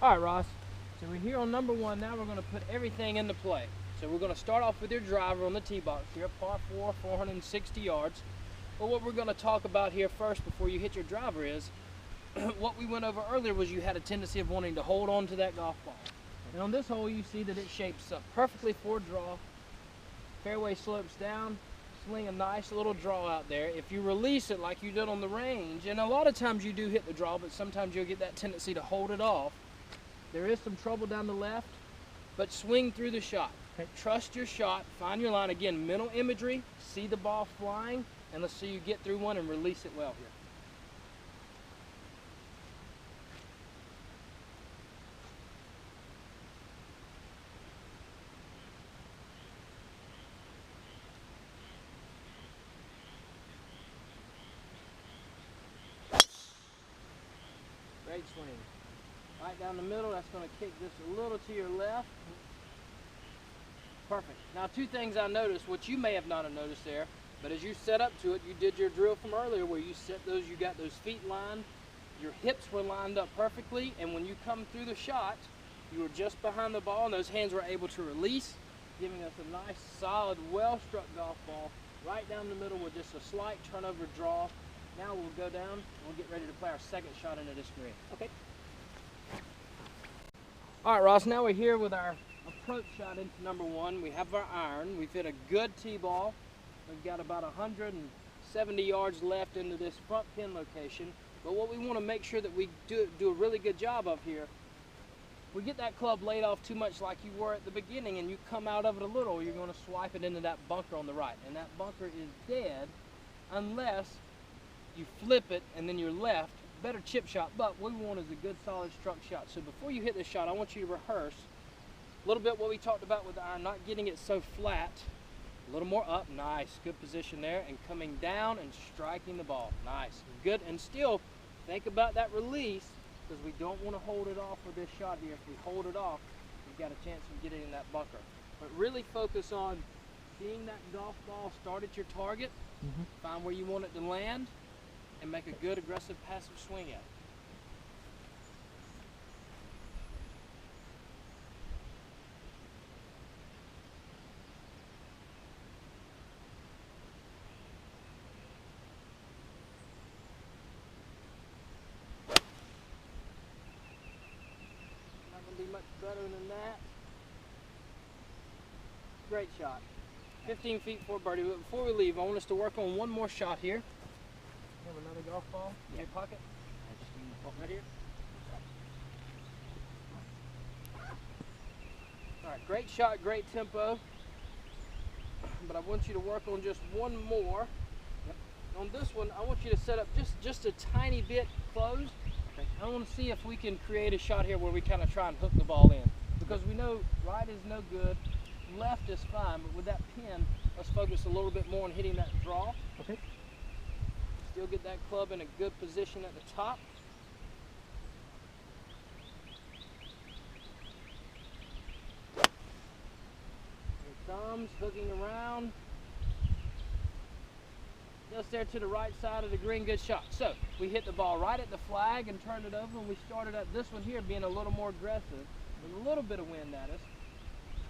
All right, Ross. So we're here on number one. Now we're going to put everything into play. So we're going to start off with your driver on the tee box here, par 4, 460 yards. But what we're going to talk about here first before you hit your driver is what we went over earlier was you had a tendency of wanting to hold on to that golf ball. And on this hole, you see that it shapes up perfectly for a draw. Fairway slopes down. Swing a nice little draw out there. If you release it like you did on the range, and a lot of times you do hit the draw, but sometimes you'll get that tendency to hold it off. There is some trouble down the left, but swing through the shot. Okay. Trust your shot, find your line. Again, mental imagery, see the ball flying, and let's see you get through one and release it well here. Great swing. Right down the middle, that's going to kick this a little to your left. Perfect. Now, two things I noticed, which you may have not have noticed there, but as you set up to it, you did your drill from earlier where you set those, you got those feet lined, your hips were lined up perfectly, and when you come through the shot, you were just behind the ball, and those hands were able to release, giving us a nice, solid, well-struck golf ball right down the middle with just a slight turnover draw. Now we'll go down and we'll get ready to play our second shot into this green. Okay. All right, Ross, now we're here with our approach shot into number one. We have our iron. We've hit a good tee ball. We've got about 170 yards left into this front pin location. But what we want to make sure that we do a really good job of here, we get that club laid off too much like you were at the beginning and you come out of it a little, you're going to swipe it into that bunker on the right. And that bunker is dead unless you flip it and then you're left. Better chip shot, but what we want is a good solid struck shot. So before you hit this shot, I want you to rehearse a little bit what we talked about with the iron, not getting it so flat. A little more up, nice, good position there, and coming down and striking the ball, nice, good. And still think about that release, because we don't want to hold it off with this shot here. If we hold it off, we've got a chance of getting in that bunker. But really focus on seeing that golf ball start at your target, find where you want it to land, and make a good aggressive passive swing at it. Not going to be much better than that. Great shot. 15 feet for birdie. But before we leave, I want us to work on one more shot here. Have another golf ball in your pocket. Right here. All right, great shot, great tempo. But I want you to work on just one more. On this one, I want you to set up just a tiny bit closed. Okay. I want to see if we can create a shot here where we kind of try and hook the ball in. Because we know right is no good, left is fine, but with that pin, let's focus a little bit more on hitting that draw. Okay. Still get that club in a good position at the top. Here it comes, hooking around. Just there to the right side of the green, good shot. So we hit the ball right at the flag and turned it over, and we started at this one here being a little more aggressive with a little bit of wind at us.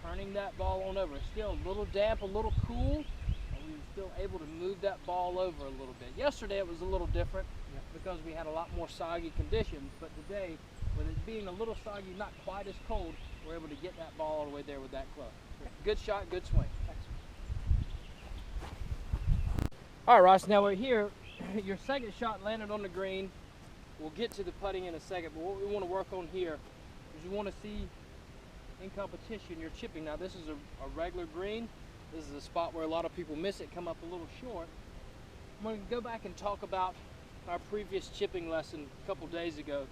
Turning that ball on over. It's still a little damp, a little cool. We were still able to move that ball over a little bit. Yesterday it was a little different because we had a lot more soggy conditions, but today, with it being a little soggy, not quite as cold, we're able to get that ball all the way there with that club. Good shot, good swing. Thanks. All right, Ross, now we're here. Your second shot landed on the green. We'll get to the putting in a second, but what we want to work on here is we want to see in competition your chipping. Now this is a regular green. This is a spot where a lot of people miss it, come up a little short. I'm going to go back and talk about our previous chipping lesson a couple days ago,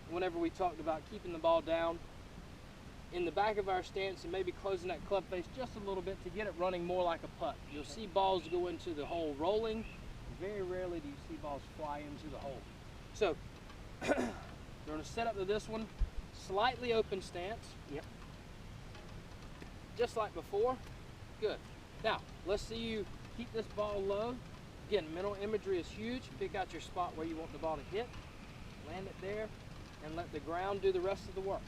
whenever we talked about keeping the ball down in the back of our stance and maybe closing that club face just a little bit to get it running more like a putt. You'll see balls go into the hole rolling. Very rarely do you see balls fly into the hole. So we're going to set up to this one, slightly open stance. Yep. Just like before. Good. Now, let's see you keep this ball low. Again, mental imagery is huge. Pick out your spot where you want the ball to hit. Land it there. and let the ground do the rest of the work.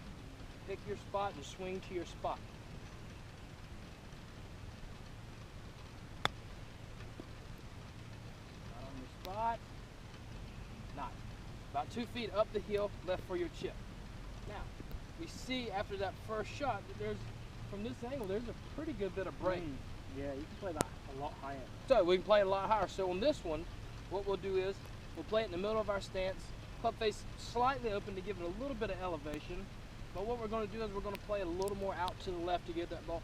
Pick your spot and swing to your spot. Not on your spot. Nice. About 2 feet up the hill, left for your chip. Now, we see after that first shot that there's, from this angle, there's a pretty good bit of break. Yeah, you can play that a lot higher. So we can play it a lot higher. So on this one, what we'll do is we'll play it in the middle of our stance, club face slightly open to give it a little bit of elevation. But what we're going to do is we're going to play it a little more out to the left to give that ball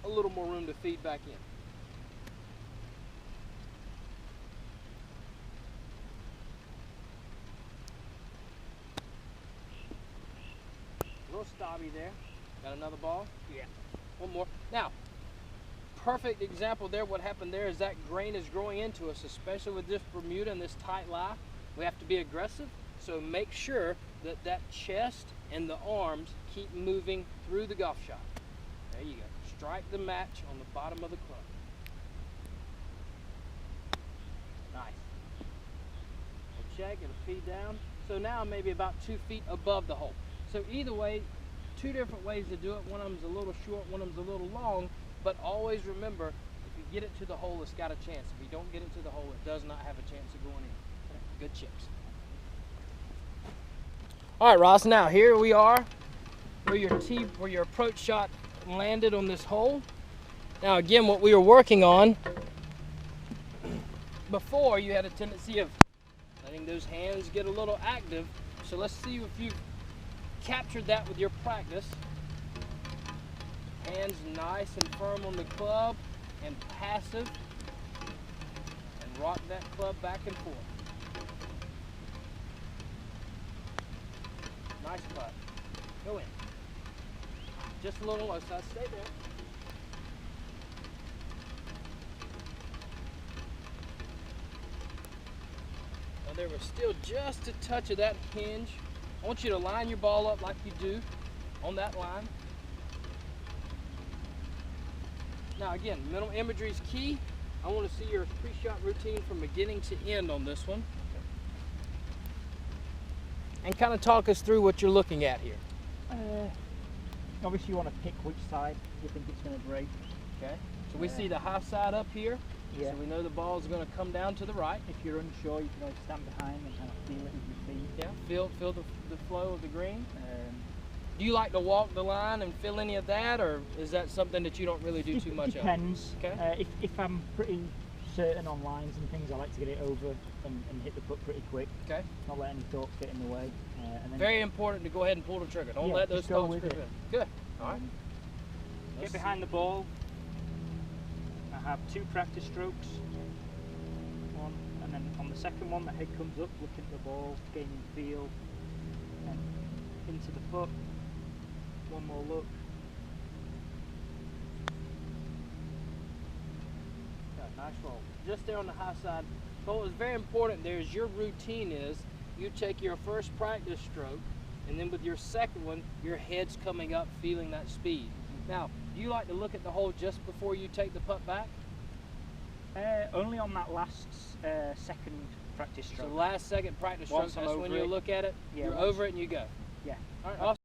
a little more room to feed back in. A little stobby there. Got another ball? Yeah. One more. Now, perfect example there. What happened there is that grain is growing into us, especially with this Bermuda and this tight lie. We have to be aggressive, so make sure that that chest and the arms keep moving through the golf shot. There you go. Strike the match on the bottom of the club. Nice. We'll check, it'll feed down. So now maybe about 2 feet above the hole. So either way, 2 different ways to do it. One of them's a little short, one of them's a little long, but always remember, if you get it to the hole, it's got a chance. If you don't get it to the hole, it does not have a chance of going in. Good chips. All right, Ross, now here we are where your approach shot landed on this hole. Now again, what we were working on before, you had a tendency of letting those hands get a little active. So let's see if you've captured that with your practice. Hands nice and firm on the club and passive, and rock that club back and forth. Nice putt. Go in. Just a little low side. Stay there. Now there was still just a touch of that hinge. I want you to line your ball up like you do on that line. Now again, mental imagery is key. I want to see your pre-shot routine from beginning to end on this one. And kind of talk us through what you're looking at here. Obviously you want to pick which side you think it's going to break. Okay. So we see the high side up here. Yeah. So we know the ball is going to come down to the right. If you're unsure, you can always stand behind and kind of feel it with your feet. Yeah. Feel the flow of the green. Do you like to walk the line and feel any of that, or is that something that you don't really do too much of? It depends. Okay. If I'm pretty certain on lines and things, I like to get it over and hit the putt pretty quick. Okay. Not let any thoughts get in the way. And then very important to go ahead and pull the trigger. Don't let those thoughts creep in. Good. All right. Get behind the ball. I have 2 practice strokes. One, and then on the second one, the head comes up, looking at the ball, gaining feel, and into the foot. One more look. Nice roll. Just there on the high side. But what was very important there is your routine is you take your first practice stroke, and then with your second one, your head's coming up, feeling that speed. Now, do you like to look at the hole just before you take the putt back? Only on that last second practice stroke. So the last second practice stroke, that's when you look at it, you're over it and you go. Yeah. All right, awesome.